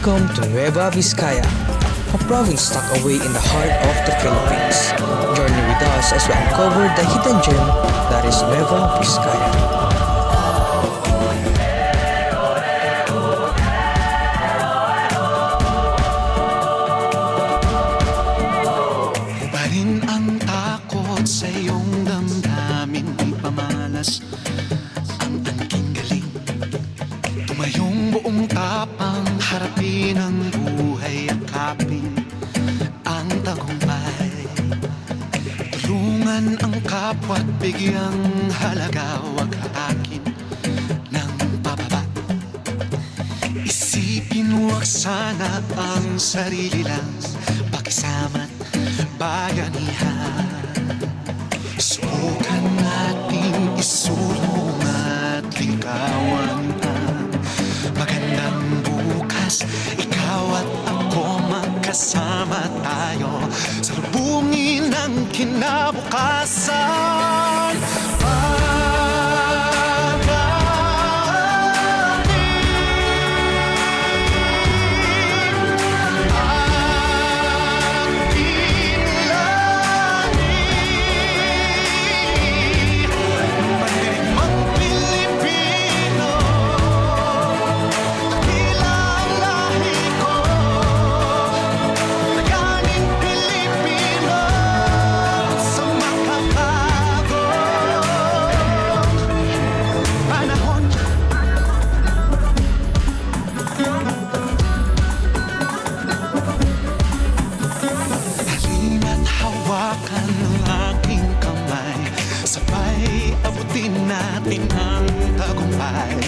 Welcome to Nueva Vizcaya, a province tucked away in the heart of the Philippines. Journey with us as we uncover the hidden gem that is Nueva Vizcaya. Hubarin ang takot sa iyong damdamin, di pamalas ang angking galing. Tumayong buong tapang, harapin ang buhay, akapin ang tagumpay. Tulungan ang kapwa't bigyang halaga, wag hatakin ng pababa. Isipin wag sana ang sarili lang, pakisama't bayanihan. Subukan natin isulong at ligawan ang magandang bukas. Ikaw at ako magkasama tayo sa lubungin ng kinabukasan. Hawakan ang aking kamay, sabay abutin natin ang tagumpay.